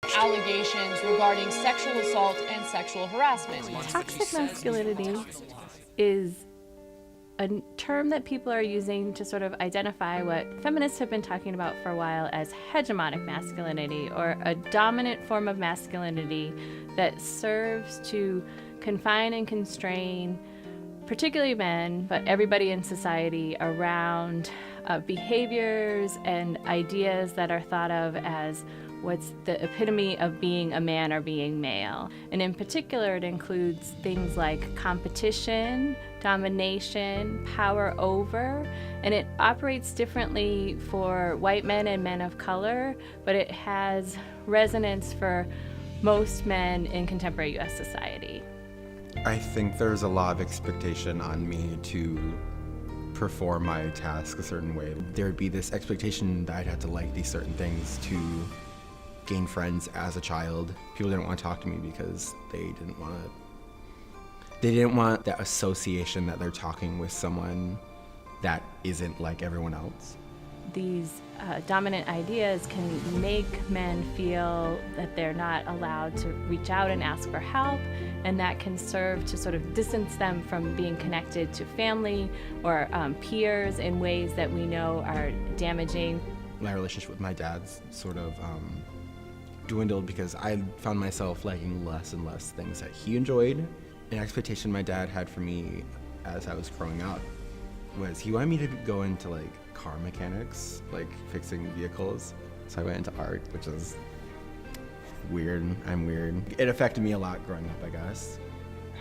Allegations regarding sexual assault and sexual harassment. Toxic masculinity is a term that people are using to sort of identify what feminists have been talking about for a while as hegemonic masculinity, or a dominant form of masculinity that serves to confine and constrain particularly men, but everybody in society around behaviors and ideas that are thought of as what's the epitome of being a man or being male. And in particular, it includes things like competition, domination, power over, and it operates differently for white men and men of color, but it has resonance for most men in contemporary U.S. society. I think there's a lot of expectation on me to perform my task a certain way. There'd be this expectation that I'd have to like these certain things to gain friends as a child. People didn't want to talk to me because they didn't want that association that they're talking with someone that isn't like everyone else. These dominant ideas can make men feel that they're not allowed to reach out and ask for help, and that can serve to sort of distance them from being connected to family or peers in ways that we know are damaging. My relationship with my dad's sort of dwindled because I found myself liking less and less things that he enjoyed. An expectation my dad had for me as I was growing up was he wanted me to go into like car mechanics, like fixing vehicles. So I went into art, which is weird. I'm weird. It affected me a lot growing up, I guess.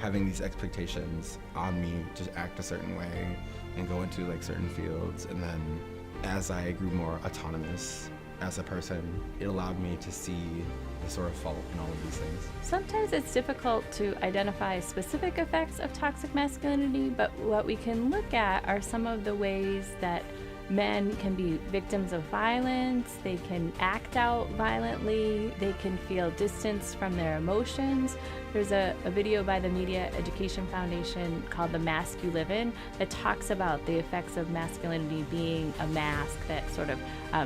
Having these expectations on me to act a certain way and go into like certain fields. And then as I grew more autonomous as a person, it allowed me to see the sort of fault in all of these things. Sometimes it's difficult to identify specific effects of toxic masculinity, but what we can look at are some of the ways that men can be victims of violence, they can act out violently, they can feel distance from their emotions. There's a video by the Media Education Foundation called The Mask You Live In that talks about the effects of masculinity being a mask that sort of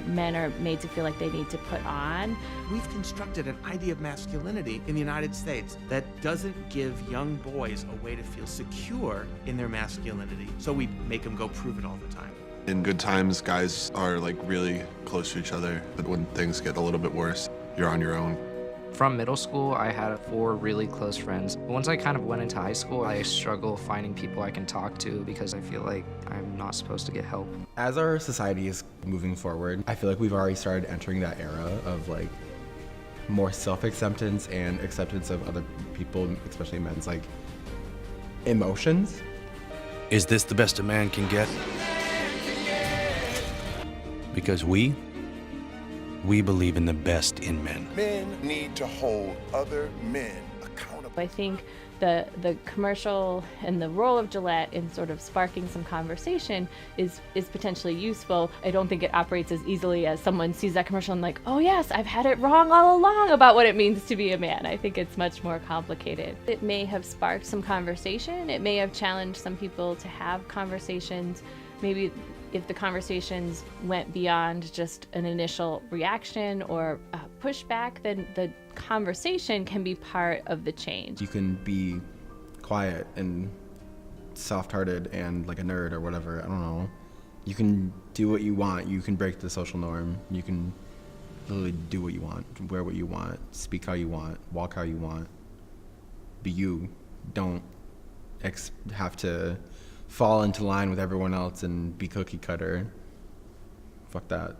men are made to feel like they need to put on. We've constructed an idea of masculinity in the United States that doesn't give young boys a way to feel secure in their masculinity, so we make them go prove it all the time. In good times, guys are like really close to each other, but when things get a little bit worse, you're on your own. From middle school, I had 4 really close friends. Once I kind of went into high school, I struggle finding people I can talk to because I feel like I'm not supposed to get help. As our society is moving forward, I feel like we've already started entering that era of like more self-acceptance and acceptance of other people, especially men's like emotions. Is this the best a man can get? Because we believe in the best in men. Men need to hold other men accountable. I think the commercial and the role of Gillette in sort of sparking some conversation is potentially useful. I don't think it operates as easily as someone sees that commercial and like, oh yes, I've had it wrong all along about what it means to be a man. I think it's much more complicated. It may have sparked some conversation. It may have challenged some people to have conversations. Maybe if the conversations went beyond just an initial reaction or pushback, then the conversation can be part of the change. You can be quiet and soft-hearted and like a nerd or whatever, I don't know. You can do what you want. You can break the social norm. You can literally do what you want, wear what you want, speak how you want, walk how you want. Be you. Don't have to fall into line with everyone else and be cookie cutter. Fuck that.